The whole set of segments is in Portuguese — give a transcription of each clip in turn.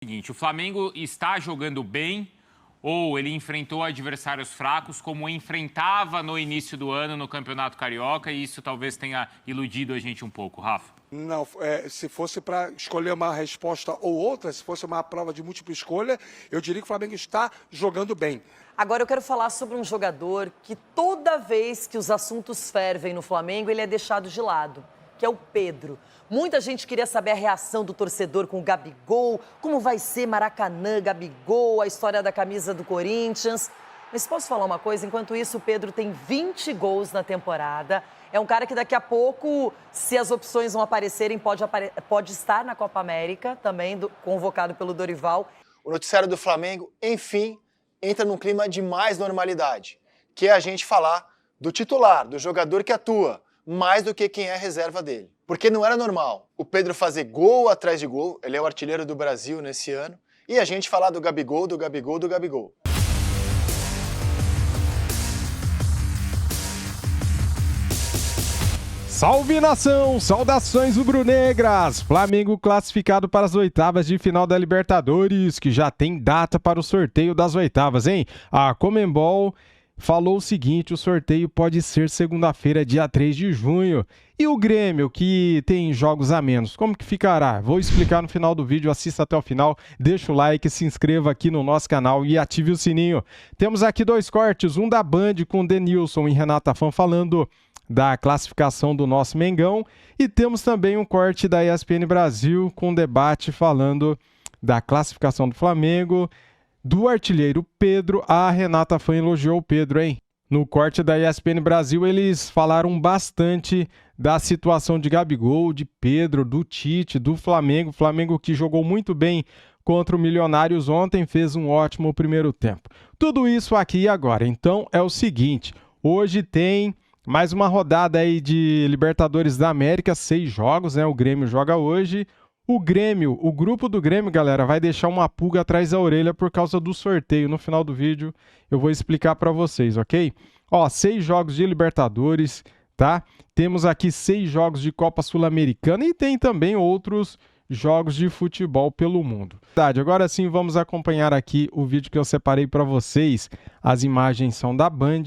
Seguinte, o Flamengo está jogando bem ou ele enfrentou adversários fracos como enfrentava no início do ano no Campeonato Carioca e isso talvez tenha iludido a gente um pouco, Rafa? Não, se fosse para escolher uma resposta ou outra, se fosse uma prova de múltipla escolha, eu diria que o Flamengo está jogando bem. Agora eu quero falar sobre um jogador que toda vez que os assuntos fervem no Flamengo, ele é deixado de lado, que é o Pedro. Muita gente queria saber a reação do torcedor com o Gabigol, como vai ser Maracanã, Gabigol, a história da camisa do Corinthians. Mas posso falar uma coisa? Enquanto isso, o Pedro tem 20 gols na temporada. É um cara que daqui a pouco, se as opções não aparecerem, pode estar na Copa América, também convocado pelo Dorival. O noticiário do Flamengo, enfim, entra num clima de mais normalidade, que é a gente falar do titular, do jogador que atua, mais do que quem é reserva dele. Porque não era normal o Pedro fazer gol atrás de gol, ele é o artilheiro do Brasil nesse ano, e a gente falar do Gabigol, do Gabigol, do Gabigol. Salve nação, saudações rubro-negras! Flamengo classificado para as oitavas de final da Libertadores, que já tem data para o sorteio das oitavas, hein? A Conmebol falou o seguinte, o sorteio pode ser segunda-feira, dia 3 de junho. E o Grêmio, que tem jogos a menos, como que ficará? Vou explicar no final do vídeo, assista até o final, deixa o like, se inscreva aqui no nosso canal e ative o sininho. Temos aqui dois cortes, um da Band com Denilson e Renata Fã falando da classificação do nosso Mengão, e temos também um corte da ESPN Brasil com debate falando da classificação do Flamengo, do artilheiro Pedro. A Renata Fã elogiou o Pedro, hein? No corte da ESPN Brasil eles falaram bastante da situação de Gabigol, de Pedro, do Tite, do Flamengo. Flamengo que jogou muito bem contra o Milionários ontem, fez um ótimo primeiro tempo. Tudo isso aqui e agora. Então é o seguinte, hoje tem mais uma rodada aí de Libertadores da América, 6 jogos, né? O Grêmio joga hoje. O Grêmio, o grupo do Grêmio, galera, vai deixar uma pulga atrás da orelha por causa do sorteio. No final do vídeo eu vou explicar para vocês, ok? Ó, 6 jogos de Libertadores, tá? Temos aqui 6 jogos de Copa Sul-Americana e tem também outros jogos de futebol pelo mundo. Agora sim, vamos acompanhar aqui o vídeo que eu separei para vocês. As imagens são da Band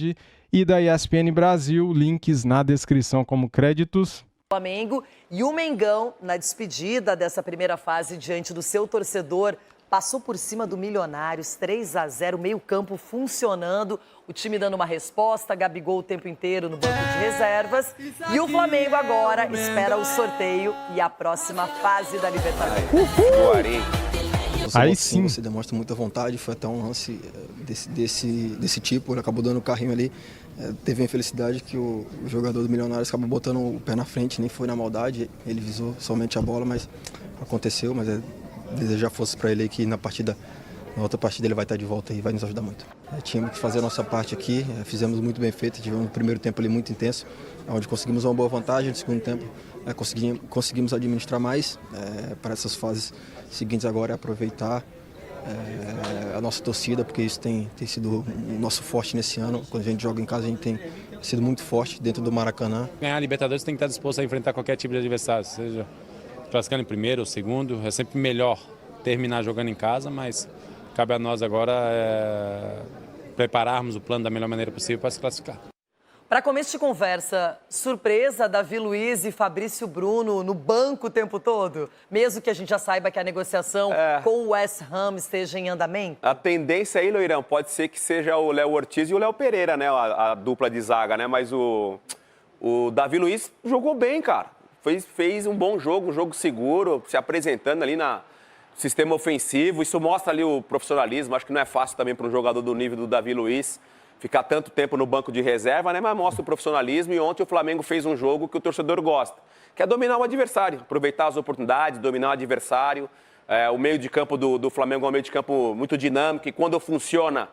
e da ESPN Brasil, links na descrição como créditos. Flamengo e o Mengão, na despedida dessa primeira fase diante do seu torcedor, passou por cima do Milionários, 3-0, meio campo funcionando, o time dando uma resposta, Gabigol o tempo inteiro no banco de reservas. E o Flamengo agora espera o sorteio e a próxima fase da Libertadores. Aí sim. Você demonstra muita vontade, foi até um lance desse tipo, ele acabou dando o carrinho ali. Teve a infelicidade que o jogador do Milionários acabou botando o pé na frente, nem foi na maldade, ele visou somente a bola, mas aconteceu, mas desejar força para ele que na outra partida ele vai estar de volta e vai nos ajudar muito. Tínhamos que fazer a nossa parte aqui, fizemos muito bem feito, tivemos um primeiro tempo ali muito intenso, onde conseguimos uma boa vantagem, no segundo tempo conseguimos administrar mais para essas fases seguintes agora, aproveitar a nossa torcida, porque isso tem sido o nosso forte nesse ano. Quando a gente joga em casa, a gente tem sido muito forte dentro do Maracanã. Ganhar a Libertadores tem que estar disposto a enfrentar qualquer tipo de adversário, seja classificando em primeiro ou segundo. É sempre melhor terminar jogando em casa, mas cabe a nós agora prepararmos o plano da melhor maneira possível para se classificar. Para começo de conversa, surpresa Davi Luiz e Fabrício Bruno no banco o tempo todo? Mesmo que a gente já saiba que a negociação com o West Ham esteja em andamento? A tendência aí, Loirão, pode ser que seja o Léo Ortiz e o Léo Pereira, né? A dupla de zaga, né? Mas o Davi Luiz jogou bem, cara. Fez um bom jogo, um jogo seguro, se apresentando ali no sistema ofensivo. Isso mostra ali o profissionalismo. Acho que não é fácil também para um jogador do nível do Davi Luiz ficar tanto tempo no banco de reserva, né? Mas mostra o profissionalismo e ontem o Flamengo fez um jogo que o torcedor gosta, que é dominar o adversário, aproveitar as oportunidades, dominar o adversário. O meio de campo do Flamengo é um meio de campo muito dinâmico e quando funciona,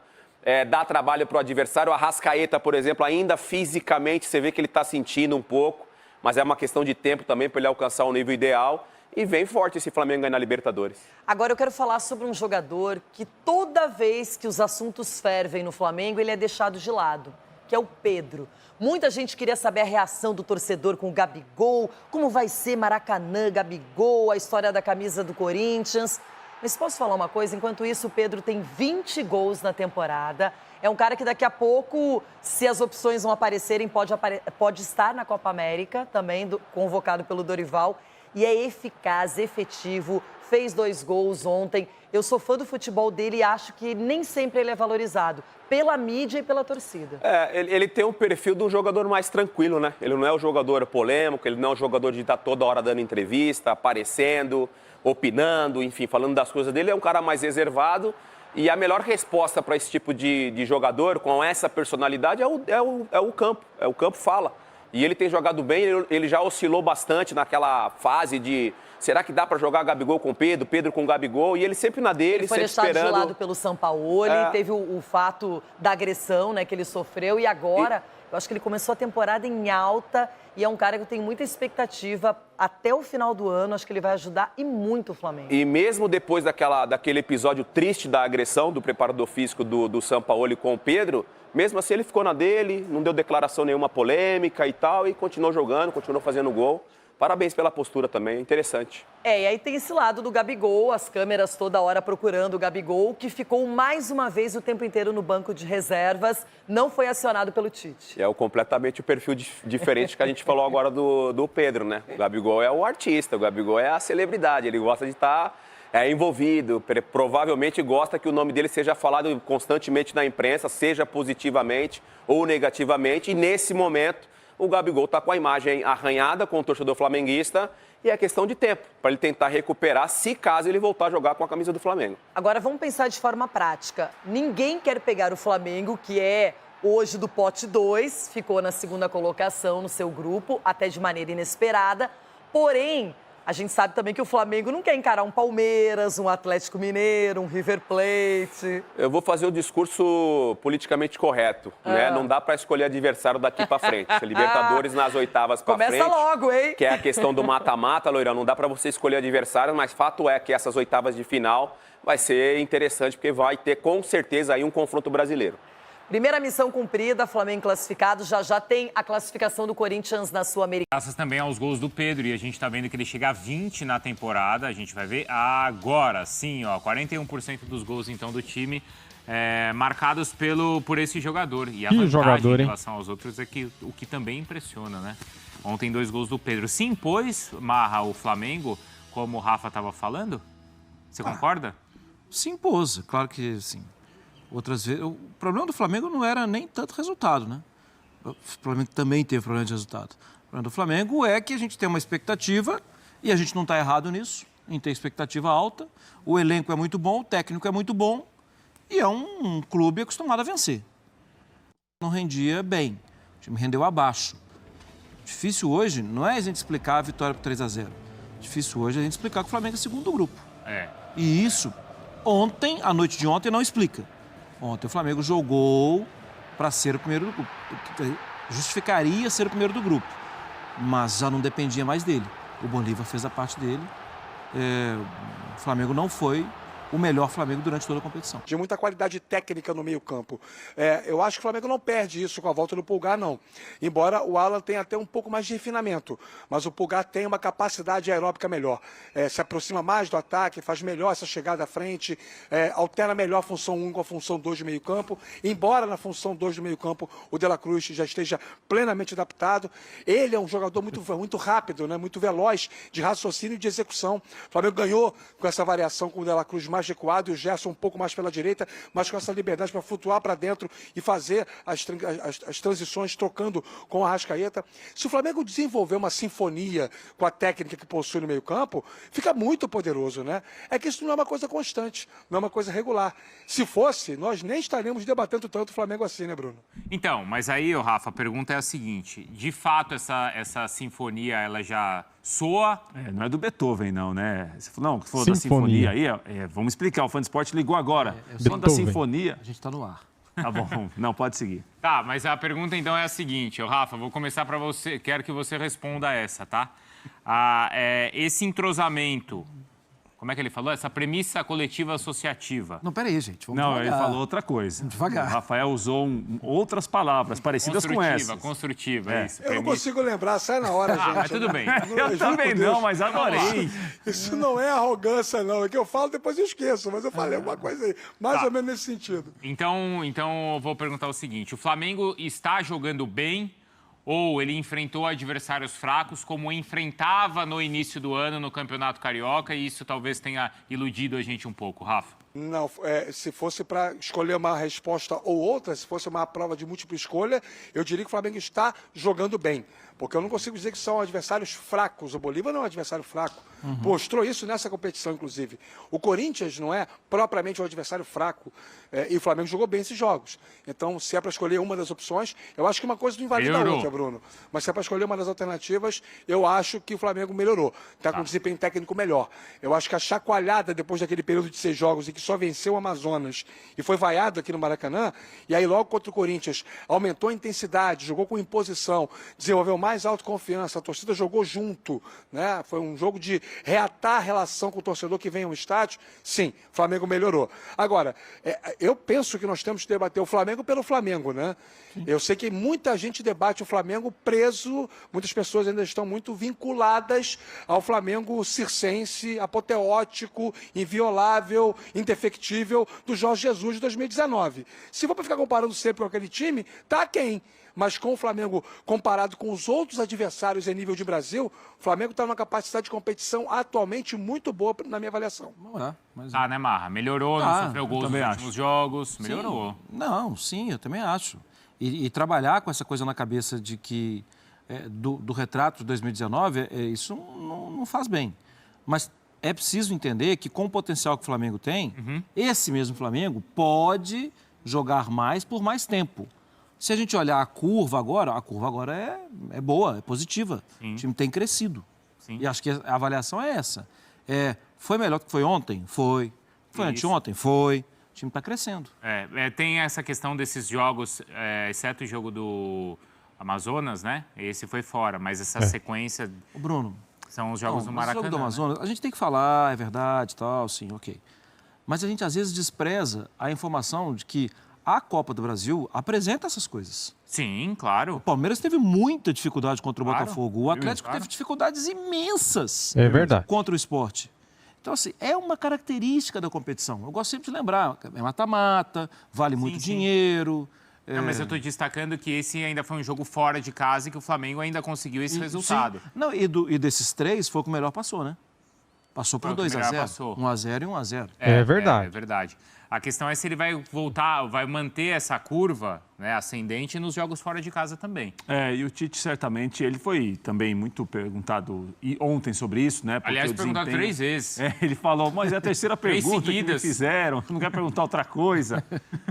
dá trabalho para o adversário. O Arrascaeta, por exemplo, ainda fisicamente você vê que ele está sentindo um pouco, mas é uma questão de tempo também para ele alcançar o nível ideal. E vem forte esse Flamengo aí na Libertadores. Agora eu quero falar sobre um jogador que toda vez que os assuntos fervem no Flamengo, ele é deixado de lado, que é o Pedro. Muita gente queria saber a reação do torcedor com o Gabigol, como vai ser Maracanã, Gabigol, a história da camisa do Corinthians. Mas posso falar uma coisa? Enquanto isso, o Pedro tem 20 gols na temporada. É um cara que daqui a pouco, se as opções não aparecerem, pode estar na Copa América, também convocado pelo Dorival. E é eficaz, efetivo, fez 2 gols ontem. Eu sou fã do futebol dele e acho que nem sempre ele é valorizado pela mídia e pela torcida. Ele tem um perfil de um jogador mais tranquilo, né? Ele não é o jogador polêmico, ele não é o jogador de estar toda hora dando entrevista, aparecendo, opinando, enfim, falando das coisas dele. É um cara mais reservado. E a melhor resposta para esse tipo de jogador, com essa personalidade, é o campo. O campo fala. E ele tem jogado bem, ele já oscilou bastante naquela fase de... Será que dá para jogar Gabigol com Pedro, Pedro com Gabigol? E ele sempre na dele, sempre esperando. Foi deixado de lado pelo Sampaoli, teve o fato da agressão, né, que ele sofreu. E agora, eu acho que ele começou a temporada em alta e é um cara que eu tenho muita expectativa até o final do ano. Acho que ele vai ajudar e muito o Flamengo. E mesmo depois daquele episódio triste da agressão do preparador físico do Sampaoli com o Pedro, mesmo assim ele ficou na dele, não deu declaração nenhuma polêmica e tal, e continuou jogando, continuou fazendo gol. Parabéns pela postura também, interessante. E aí tem esse lado do Gabigol, as câmeras toda hora procurando o Gabigol, que ficou mais uma vez o tempo inteiro no banco de reservas, não foi acionado pelo Tite. É completamente o perfil diferente que a gente falou agora do Pedro, né? O Gabigol é o artista, o Gabigol é a celebridade, ele gosta de estar envolvido, provavelmente gosta que o nome dele seja falado constantemente na imprensa, seja positivamente ou negativamente, e nesse momento o Gabigol está com a imagem arranhada com o torcedor flamenguista e é questão de tempo para ele tentar recuperar, se caso ele voltar a jogar com a camisa do Flamengo. Agora vamos pensar de forma prática. Ninguém quer pegar o Flamengo, que é hoje do pote 2, ficou na 2ª colocação no seu grupo, até de maneira inesperada. Porém, a gente sabe também que o Flamengo não quer encarar um Palmeiras, um Atlético Mineiro, um River Plate. Eu vou fazer o discurso politicamente correto, né? Não dá para escolher adversário daqui para frente. Libertadores nas oitavas para frente. Começa logo, hein? Que é a questão do mata-mata, Loirão. Não dá para você escolher adversário, mas fato é que essas oitavas de final vai ser interessante, porque vai ter com certeza aí um confronto brasileiro. Primeira missão cumprida, Flamengo classificado, já tem a classificação do Corinthians na Sul-Americana. Graças também aos gols do Pedro, e a gente está vendo que ele chega a 20 na temporada, a gente vai ver agora, sim, ó, 41% dos gols então do time marcados por esse jogador. E a vantagem em relação aos outros é que o que também impressiona, né? Ontem 2 gols do Pedro. Se impôs, Marra, o Flamengo, como o Rafa estava falando? Você concorda? Se impôs, claro que sim. Outras vezes, o problema do Flamengo não era nem tanto resultado, né? O Flamengo também teve problema de resultado. O problema do Flamengo é que a gente tem uma expectativa e a gente não está errado nisso, em ter expectativa alta. O elenco é muito bom, o técnico é muito bom e é um clube acostumado a vencer. Não rendia bem, o time rendeu abaixo. Difícil hoje não é a gente explicar a vitória por 3-0. Difícil hoje é a gente explicar que o Flamengo é segundo grupo. E isso, a noite de ontem, não explica. Ontem o Flamengo jogou para ser o primeiro do grupo. Justificaria ser o primeiro do grupo, mas já não dependia mais dele. O Bolívar fez a parte dele. O Flamengo não foi o melhor Flamengo durante toda a competição. De muita qualidade técnica no meio-campo. Eu acho que o Flamengo não perde isso com a volta do Pulgar, não. Embora o Alan tenha até um pouco mais de refinamento, mas o Pulgar tem uma capacidade aeróbica melhor. Se aproxima mais do ataque, faz melhor essa chegada à frente, altera melhor a função 1 com a função 2 do meio-campo. Embora na função 2 do meio-campo o De La Cruz já esteja plenamente adaptado, ele é um jogador muito rápido, né? Muito veloz de raciocínio e de execução. O Flamengo ganhou com essa variação com o De La Cruz mais recuado e o Gerson um pouco mais pela direita, mas com essa liberdade para flutuar para dentro e fazer as transições trocando com a Arrascaeta. Se o Flamengo desenvolver uma sinfonia com a técnica que possui no meio-campo, fica muito poderoso, né? É que isso não é uma coisa constante, não é uma coisa regular. Se fosse, nós nem estaríamos debatendo tanto o Flamengo assim, né, Bruno? Então, mas aí, Rafa, a pergunta é a seguinte: de fato, essa sinfonia, ela já soa? Não é do Beethoven, não, né? Você falou, não, que falou da sinfonia aí, vamos explicar, o Fã de Esporte ligou agora. Falando da sinfonia... A gente está no ar. Tá bom, não, pode seguir. Tá, mas a pergunta então é a seguinte, Rafa, vou começar para você, quero que você responda essa, tá? Esse entrosamento como é que ele falou? Essa premissa coletiva associativa. Não, peraí, gente. Vamos Não, devagar. ele falou outra coisa. Devagar. O Rafael usou outras palavras parecidas com essas. Construtiva, é isso. Eu não consigo lembrar, sai na hora, gente. Mas tudo bem. Eu também não, mas adorei. Isso não é arrogância, não. É que eu falo, depois eu esqueço. Mas eu falei alguma coisa aí, mais ou menos nesse sentido. Então eu vou perguntar o seguinte. O Flamengo está jogando bem ou ele enfrentou adversários fracos como enfrentava no início do ano no Campeonato Carioca e isso talvez tenha iludido a gente um pouco, Rafa? Não, se fosse para escolher uma resposta ou outra, se fosse uma prova de múltipla escolha, eu diria que o Flamengo está jogando bem. Porque eu não consigo dizer que são adversários fracos. O Bolívar não é um adversário fraco. Mostrou isso nessa competição, inclusive. O Corinthians não é propriamente um adversário fraco. E o Flamengo jogou bem esses jogos. Então, se é para escolher uma das opções, eu acho que uma coisa não invalida a outra, Bruno. Mas se é para escolher uma das alternativas, eu acho que o Flamengo melhorou. Está com um desempenho técnico melhor. Eu acho que a chacoalhada depois daquele período de 6 jogos em que só venceu o Amazonas e foi vaiado aqui no Maracanã, e aí logo contra o Corinthians aumentou a intensidade, jogou com imposição, desenvolveu mais autoconfiança, a torcida jogou junto, né? Foi um jogo de reatar a relação com o torcedor que vem ao estádio. Sim, o Flamengo melhorou. Agora, eu penso que nós temos que debater o Flamengo pelo Flamengo, né? Eu sei que muita gente debate o Flamengo preso, muitas pessoas ainda estão muito vinculadas ao Flamengo circense, apoteótico, inviolável, indefectível do Jorge Jesus de 2019. Se for para ficar comparando sempre com aquele time, tá quem? Mas com o Flamengo, comparado com os outros adversários em nível de Brasil, o Flamengo está numa capacidade de competição atualmente muito boa, na minha avaliação. Né, Marra? Melhorou, não sofreu gols nos últimos jogos, melhorou. Sim. Não, sim, eu também acho. E trabalhar com essa coisa na cabeça de que do retrato de 2019, isso não faz bem. Mas é preciso entender que com o potencial que o Flamengo tem, esse mesmo Flamengo pode jogar mais por mais tempo. Se a gente olhar a curva agora é boa, é positiva. Sim. O time tem crescido. Sim. E acho que a avaliação é essa. Foi melhor do que foi ontem? Foi. Foi anteontem? Foi. O time está crescendo. Tem essa questão desses jogos, exceto o jogo do Amazonas, né? Esse foi fora, mas essa sequência... O Bruno... São os jogos do Maracanã. O jogo do Amazonas, a gente tem que falar, é verdade, tal, sim, ok. Mas a gente às vezes despreza a informação de que a Copa do Brasil apresenta essas coisas. Sim, claro. O Palmeiras teve muita dificuldade contra o Botafogo. O Atlético teve dificuldades imensas contra o Sport. Então, assim, é uma característica da competição. Eu gosto sempre de lembrar, é mata-mata, vale muito dinheiro... Não, mas eu estou destacando que esse ainda foi um jogo fora de casa e que o Flamengo ainda conseguiu esse resultado. Sim. Não, e desses 3 foi o que o melhor passou, né? Passou por 2-0. 1-0 e 1-0. É verdade. É verdade. A questão é se ele vai voltar, vai manter essa curva, né, ascendente nos jogos fora de casa também. E o Tite, certamente, ele foi também muito perguntado ontem sobre isso, né? Aliás, perguntado 3 vezes. Ele falou, mas é a terceira pergunta que me fizeram, não quer perguntar outra coisa.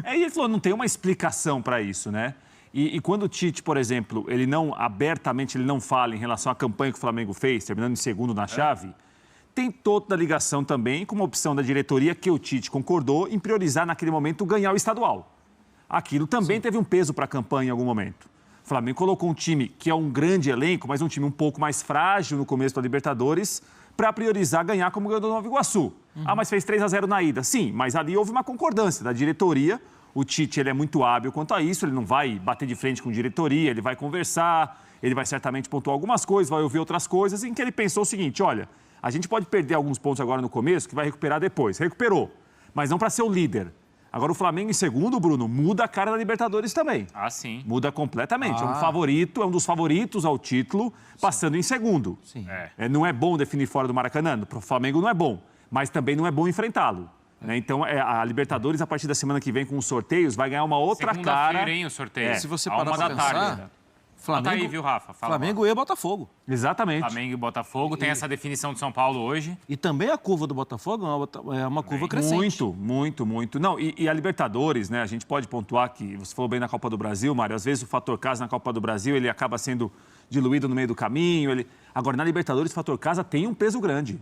E ele falou, não tem uma explicação para isso, né? E quando o Tite, por exemplo, ele não, abertamente, ele não fala em relação à campanha que o Flamengo fez, terminando em segundo na chave... Tem toda a ligação também com uma opção da diretoria que o Tite concordou em priorizar naquele momento ganhar o estadual. Aquilo também teve um peso para a campanha em algum momento. O Flamengo colocou um time que é um grande elenco, mas um time um pouco mais frágil no começo da Libertadores, para priorizar ganhar como ganhou do Nova Iguaçu. Mas fez 3-0 na ida. Sim, mas ali houve uma concordância da diretoria. O Tite ele é muito hábil quanto a isso, ele não vai bater de frente com a diretoria, ele vai conversar, ele vai certamente pontuar algumas coisas, vai ouvir outras coisas, em que ele pensou o seguinte, olha... A gente pode perder alguns pontos agora no começo, que vai recuperar depois. Recuperou, mas não para ser o líder. Agora, o Flamengo em segundo, Bruno, muda a cara da Libertadores também. Sim. Muda completamente. É um favorito, é um dos favoritos ao título, passando em segundo. Sim. Não é bom definir fora do Maracanã. Para o Flamengo não é bom, mas também não é bom enfrentá-lo. Então, a Libertadores, a partir da semana que vem, com os sorteios, vai ganhar uma outra cara. Hein, o sorteio. Se você parar para pensar... Flamengo, aí, viu, Rafa? Flamengo e Botafogo. Exatamente. Flamengo e Botafogo. Tem essa definição de São Paulo hoje. E também a curva do Botafogo é uma curva crescente. Muito. Não, e a Libertadores, né? A gente pode pontuar que, você falou bem na Copa do Brasil, Mário, às vezes o fator casa na Copa do Brasil, ele acaba sendo diluído no meio do caminho. Agora, na Libertadores, o fator casa tem um peso grande.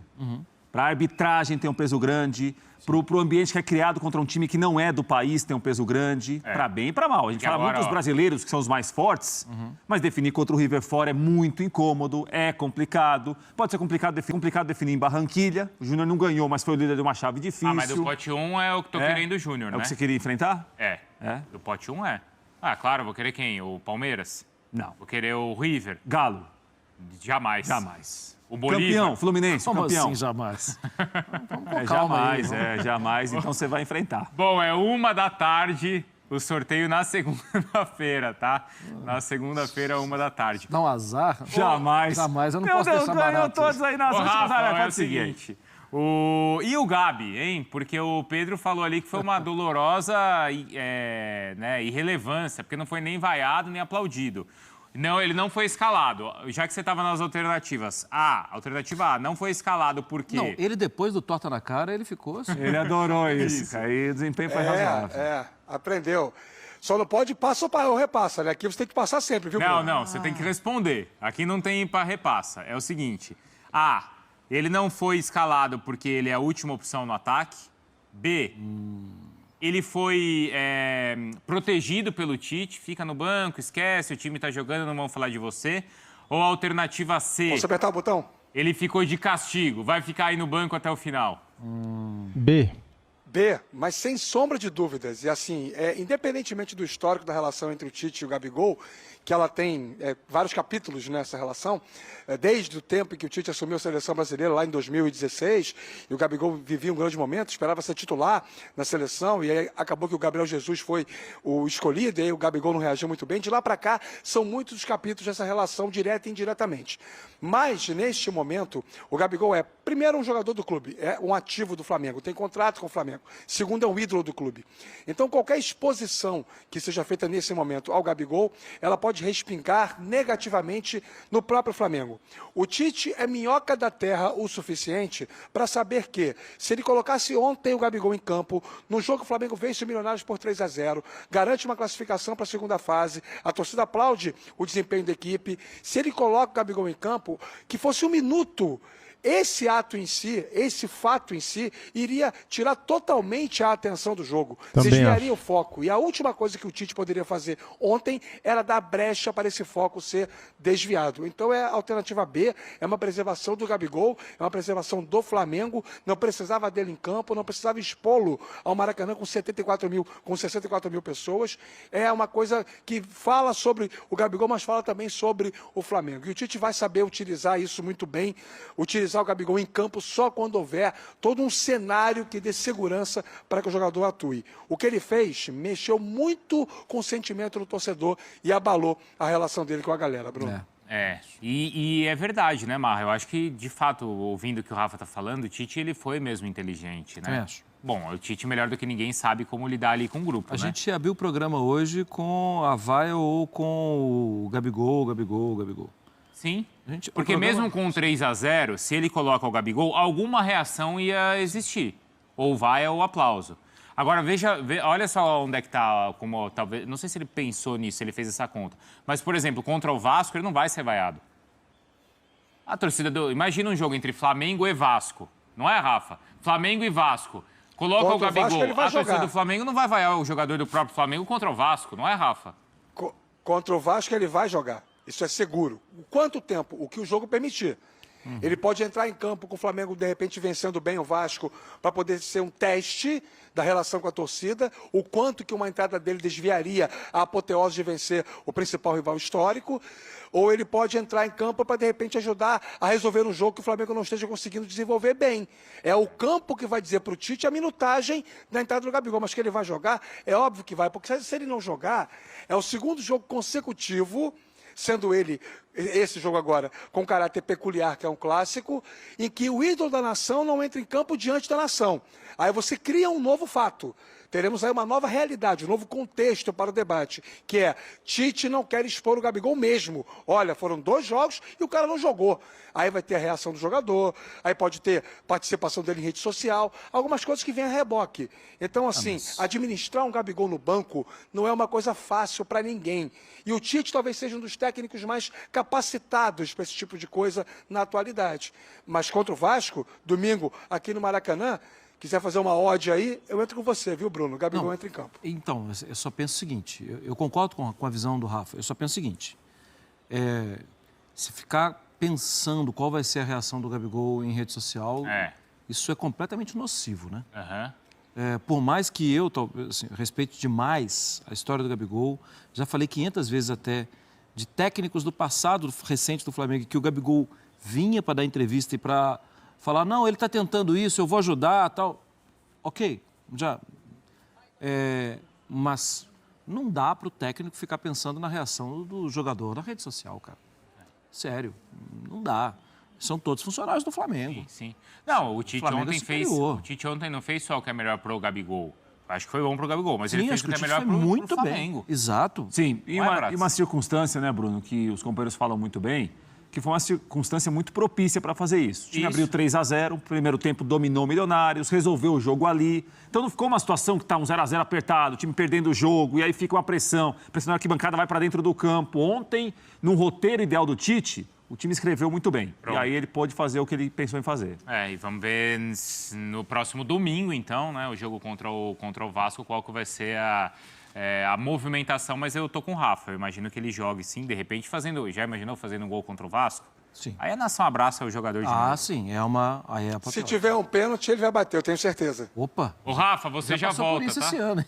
Para a arbitragem tem um peso grande. Para o ambiente que é criado contra um time que não é do país tem um peso grande. Para bem e para mal. A gente fala muito dos brasileiros, que são os mais fortes, mas definir contra o River fora é muito incômodo, é complicado. Pode ser complicado definir em Barranquilha. O Júnior não ganhou, mas foi o líder de uma chave difícil. Mas do pote 1 é o que tô querendo o Júnior, né? É o que você queria enfrentar? É. Do pote 1 é. Claro, vou querer quem? O Palmeiras? Não. Vou querer o River? Galo? Jamais. Jamais. O Bolívar? Campeão, Fluminense, Como campeão. assim, jamais? Jamais, jamais. Então você vai enfrentar. Bom, é 13h, o sorteio na segunda-feira, tá? Na segunda-feira, 13h. Dá um azar? Jamais. Jamais, eu não posso deixar barato. Todos aí nas últimas Rafa, áreas. é o seguinte. E o Gabi, hein? Porque o Pedro falou ali que foi uma dolorosa irrelevância, porque não foi nem vaiado, nem aplaudido. Não, ele não foi escalado. Já que você estava nas alternativas. Alternativa A, não foi escalado porque... Não, ele depois do torta na cara, ele ficou assim. Ele adorou isso. Aí o desempenho foi razoável. Aprendeu. Só não pode passa ou repassa, né? Aqui você tem que passar sempre, viu, Bruno? Não, você tem que responder. Aqui não tem para repassa. É o seguinte. A, ele não foi escalado porque ele é a última opção no ataque. B, ele foi protegido pelo Tite, fica no banco, esquece, o time tá jogando, não vão falar de você. Ou a alternativa C... Posso apertar o botão? Ele ficou de castigo, vai ficar aí no banco até o final. B. B, mas sem sombra de dúvidas. E assim, independentemente do histórico da relação entre o Tite e o Gabigol, que ela tem vários capítulos nessa relação, desde o tempo em que o Tite assumiu a seleção brasileira, lá em 2016, e o Gabigol vivia um grande momento, esperava ser titular na seleção, e aí acabou que o Gabriel Jesus foi o escolhido, e aí o Gabigol não reagiu muito bem. De lá para cá, são muitos os capítulos dessa relação, direta e indiretamente. Mas, neste momento, o Gabigol é, primeiro, um jogador do clube, é um ativo do Flamengo, tem contrato com o Flamengo. Segundo, é um ídolo do clube. Então, qualquer exposição que seja feita nesse momento ao Gabigol, ela pode respingar negativamente no próprio Flamengo. O Tite é minhoca da terra o suficiente para saber que, se ele colocasse ontem o Gabigol em campo, no jogo que o Flamengo vence o Milionários por 3-0, garante uma classificação para a segunda fase, a torcida aplaude o desempenho da equipe. Se ele coloca o Gabigol em campo, que fosse um minuto, esse ato em si, esse fato em si, iria tirar totalmente a atenção do jogo. Desviaria o foco. E a última coisa que o Tite poderia fazer ontem era dar brecha para esse foco ser desviado. Então é a alternativa B, é uma preservação do Gabigol, é uma preservação do Flamengo, não precisava dele em campo, não precisava expô-lo ao Maracanã com 64 mil pessoas. É uma coisa que fala sobre o Gabigol, mas fala também sobre o Flamengo. E o Tite vai saber utilizar isso muito bem, utilizar o Gabigol em campo só quando houver todo um cenário que dê segurança para que o jogador atue. O que ele fez mexeu muito com o sentimento do torcedor e abalou a relação dele com a galera, Bruno. E é verdade, né, Marra? Eu acho que, de fato, ouvindo o que o Rafa tá falando, o Tite, ele foi mesmo inteligente, né? Bom, o Tite, melhor do que ninguém, sabe como lidar ali com o grupo, A gente abriu o programa hoje com a vaia ou com o Gabigol. Sim, porque mesmo com 3-0, se ele coloca o Gabigol, alguma reação ia existir. Ou vaia ou aplauso. Agora, olha só onde é que está, como talvez, não sei se ele pensou nisso, se ele fez essa conta. Mas, por exemplo, contra o Vasco, ele não vai ser vaiado. A torcida imagina um jogo entre Flamengo e Vasco, não é, Rafa? Flamengo e Vasco. Coloca o Gabigol, a torcida do Flamengo não vai vaiar o jogador do próprio Flamengo contra o Vasco, não é, Rafa? Contra o Vasco ele vai jogar. Isso é seguro. Quanto tempo? O que o jogo permitir. Ele pode entrar em campo com o Flamengo, de repente, vencendo bem o Vasco, para poder ser um teste da relação com a torcida, o quanto que uma entrada dele desviaria a apoteose de vencer o principal rival histórico, ou ele pode entrar em campo para, de repente, ajudar a resolver um jogo que o Flamengo não esteja conseguindo desenvolver bem. É o campo que vai dizer para o Tite a minutagem da entrada do Gabigol, mas que ele vai jogar, é óbvio que vai, porque se ele não jogar, é o segundo jogo consecutivo, sendo ele, esse jogo agora, com caráter peculiar, que é um clássico, em que o ídolo da nação não entra em campo diante da nação. Aí você cria um novo fato. Teremos aí uma nova realidade, um novo contexto para o debate, que é, Tite não quer expor o Gabigol mesmo. Olha, foram 2 jogos e o cara não jogou. Aí vai ter a reação do jogador, aí pode ter participação dele em rede social, algumas coisas que vêm a reboque. Então, assim, administrar um Gabigol no banco não é uma coisa fácil para ninguém. E o Tite talvez seja um dos técnicos mais capazes capacitados para esse tipo de coisa na atualidade. Mas contra o Vasco, domingo, aqui no Maracanã, quiser fazer uma odd aí, eu entro com você, viu, Bruno? O Gabigol entra em campo. Então, eu só penso o seguinte, eu concordo com a visão do Rafa, eu só penso o seguinte, se ficar pensando qual vai ser a reação do Gabigol em rede social, isso é completamente nocivo, né? Por mais que eu assim, respeite demais a história do Gabigol, já falei 500 vezes até de técnicos do passado recente do Flamengo, que o Gabigol vinha para dar entrevista e para falar, não, ele está tentando isso, eu vou ajudar, tal. Ok, já. Mas não dá para o técnico ficar pensando na reação do jogador na rede social, cara. Sério, não dá. São todos funcionários do Flamengo. Sim. Não, o Tite ontem não fez só o que é melhor para o Gabigol. Acho que foi bom para o Gabigol, mas ele fez o que é melhor para o Flamengo. Exato. Sim, e uma circunstância, né, Bruno, que os companheiros falam muito bem, que foi uma circunstância muito propícia para fazer isso. O time abriu 3-0, primeiro tempo dominou o Milionários, resolveu o jogo ali. Então não ficou uma situação que está um 0-0 apertado, o time perdendo o jogo, e aí fica uma pressão. A pressão da arquibancada vai para dentro do campo. Ontem, num roteiro ideal do Tite, o time escreveu muito bem. Pronto. E aí ele pôde fazer o que ele pensou em fazer. E vamos ver no próximo domingo, então, né, o jogo contra o Vasco, qual que vai ser a movimentação, mas eu tô com o Rafa. Eu imagino que ele jogue, sim, de repente já imaginou fazendo um gol contra o Vasco? Sim. Aí a nação abraça o jogador de novo. Sim, Se tiver um pênalti, ele vai bater, eu tenho certeza. Opa! Ô, Rafa, você já volta, por isso tá? esse ano.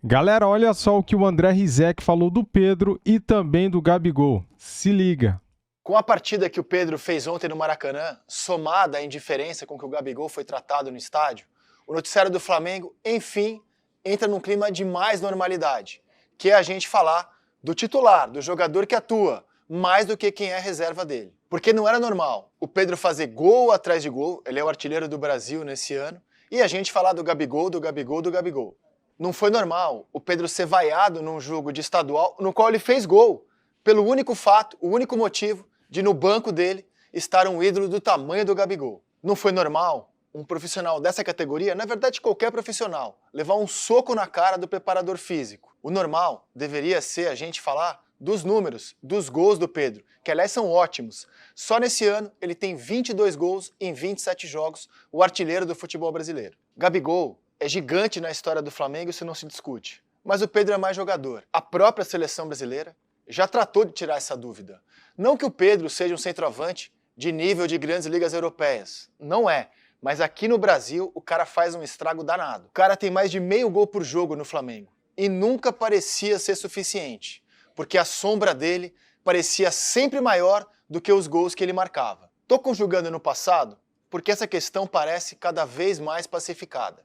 Galera, olha só o que o André Rizek falou do Pedro e também do Gabigol. Se liga. Com a partida que o Pedro fez ontem no Maracanã, somada à indiferença com que o Gabigol foi tratado no estádio, o noticiário do Flamengo, enfim, entra num clima de mais normalidade, que é a gente falar do titular, do jogador que atua, mais do que quem é reserva dele. Porque não era normal o Pedro fazer gol atrás de gol, ele é o artilheiro do Brasil nesse ano, e a gente falar do Gabigol, do Gabigol, do Gabigol. Não foi normal o Pedro ser vaiado num jogo de estadual no qual ele fez gol, pelo único fato, o único motivo de no banco dele estar um ídolo do tamanho do Gabigol. Não foi normal um profissional dessa categoria, na verdade qualquer profissional, levar um soco na cara do preparador físico. O normal deveria ser a gente falar dos números, dos gols do Pedro, que aliás são ótimos. Só nesse ano ele tem 22 gols em 27 jogos, o artilheiro do futebol brasileiro. Gabigol é gigante na história do Flamengo, isso não se discute. Mas o Pedro é mais jogador. A própria seleção brasileira já tratou de tirar essa dúvida. Não que o Pedro seja um centroavante de nível de grandes ligas europeias. Não é. Mas aqui no Brasil, o cara faz um estrago danado. O cara tem mais de meio gol por jogo no Flamengo. E nunca parecia ser suficiente. Porque a sombra dele parecia sempre maior do que os gols que ele marcava. Tô conjugando no passado porque essa questão parece cada vez mais pacificada.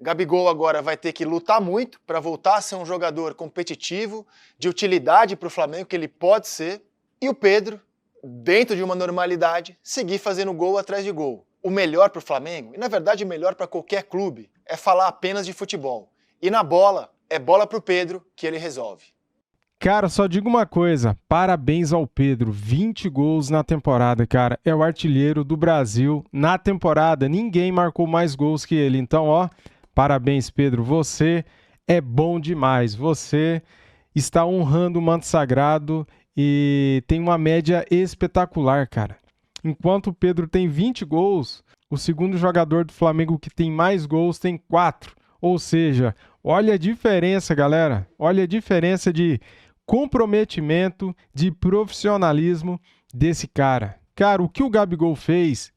Gabigol agora vai ter que lutar muito para voltar a ser um jogador competitivo, de utilidade para o Flamengo, que ele pode ser. E o Pedro, dentro de uma normalidade, seguir fazendo gol atrás de gol. O melhor para o Flamengo, e na verdade o melhor para qualquer clube, é falar apenas de futebol. E na bola, é bola para o Pedro que ele resolve. Cara, só digo uma coisa, parabéns ao Pedro, 20 gols na temporada, cara, é o artilheiro do Brasil na temporada, ninguém marcou mais gols que ele, então ó, parabéns Pedro, você é bom demais, você está honrando o manto sagrado e tem uma média espetacular, cara. Enquanto o Pedro tem 20 gols, o segundo jogador do Flamengo que tem mais gols tem 4. Ou seja, olha a diferença, galera. Olha a diferença de comprometimento, de profissionalismo desse cara. Cara, o que o Gabigol fez,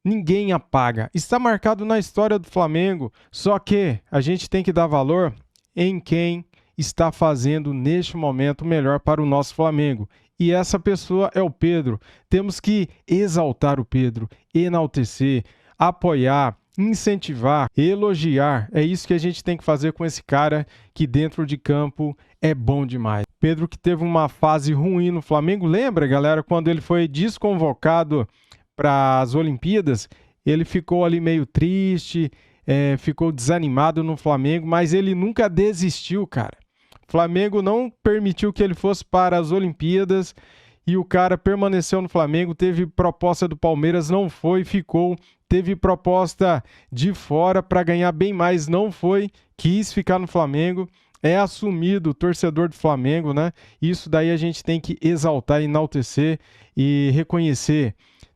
ninguém apaga. Está marcado na história do Flamengo. Só que a gente tem que dar valor em quem está fazendo neste momento o melhor para o nosso Flamengo. E essa pessoa é o Pedro. Temos que exaltar o Pedro, enaltecer, apoiar, incentivar, elogiar. É isso que a gente tem que fazer com esse cara que dentro de campo é bom demais. Pedro que teve uma fase ruim no Flamengo. Lembra, galera, quando ele foi desconvocado para as Olimpíadas? Ele ficou ali meio triste, ficou desanimado no Flamengo, mas ele nunca desistiu, cara. O Flamengo não permitiu que ele fosse para as Olimpíadas e o cara permaneceu no Flamengo, teve proposta do Palmeiras, não foi, ficou, teve proposta de fora para ganhar bem mais, não foi, quis ficar no Flamengo, é assumido o torcedor do Flamengo, né? Isso daí a gente tem que exaltar, enaltecer e reconhecer.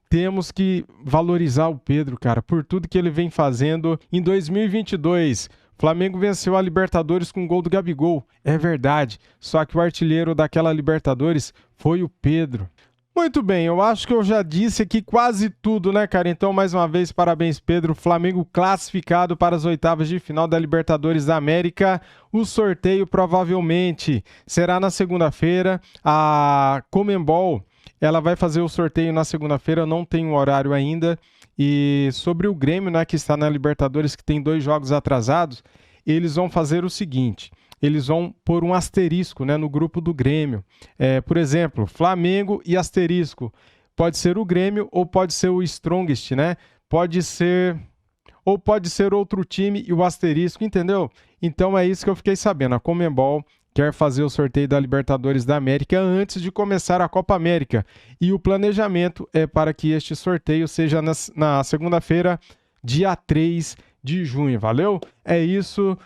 Temos que valorizar o Pedro, cara, por tudo que ele vem fazendo. Em 2022, o Flamengo venceu a Libertadores com o gol do Gabigol. É verdade, só que o artilheiro daquela Libertadores foi o Pedro. Muito bem, eu acho que eu já disse aqui quase tudo, né, cara? Então, mais uma vez, parabéns, Pedro. Flamengo classificado para as oitavas de final da Libertadores da América. O sorteio provavelmente será na segunda-feira. A Conmebol, ela vai fazer o sorteio na segunda-feira, não tem um horário ainda. E sobre o Grêmio, né, que está na Libertadores, que tem 2 jogos atrasados, eles vão fazer o seguinte: eles vão pôr um asterisco, né, no grupo do Grêmio. Por exemplo, Flamengo e asterisco. Pode ser o Grêmio ou pode ser o Strongest, né? Pode ser outro time e o asterisco, entendeu? Então é isso que eu fiquei sabendo. A Conmebol quer fazer o sorteio da Libertadores da América antes de começar a Copa América. E o planejamento é para que este sorteio seja na segunda-feira, dia 3 de junho. Valeu? É isso.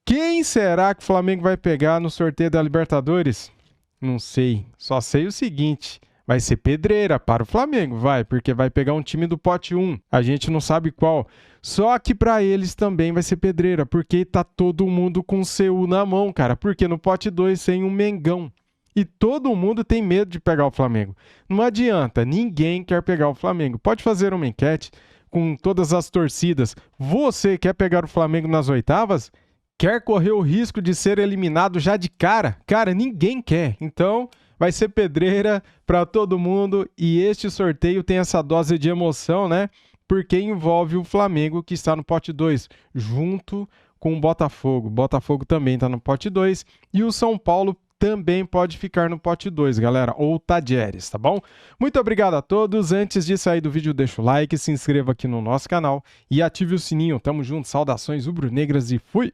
Quem será que o Flamengo vai pegar no sorteio da Libertadores? Não sei. Só sei o seguinte: vai ser pedreira para o Flamengo, porque vai pegar um time do pote 1. A gente não sabe qual. Só que para eles também vai ser pedreira, porque tá todo mundo com o CU na mão, cara. Porque no pote 2 tem um Mengão. E todo mundo tem medo de pegar o Flamengo. Não adianta, ninguém quer pegar o Flamengo. Pode fazer uma enquete com todas as torcidas. Você quer pegar o Flamengo nas oitavas? Quer correr o risco de ser eliminado já de cara? Cara, ninguém quer. Então, vai ser pedreira para todo mundo. E este sorteio tem essa dose de emoção, né? Porque envolve o Flamengo, que está no pote 2, junto com o Botafogo. O Botafogo também está no pote 2. E o São Paulo também pode ficar no pote 2, galera. Ou Tadieres, tá bom? Muito obrigado a todos. Antes de sair do vídeo, deixa o like, se inscreva aqui no nosso canal e ative o sininho. Tamo junto. Saudações rubro-negras e fui!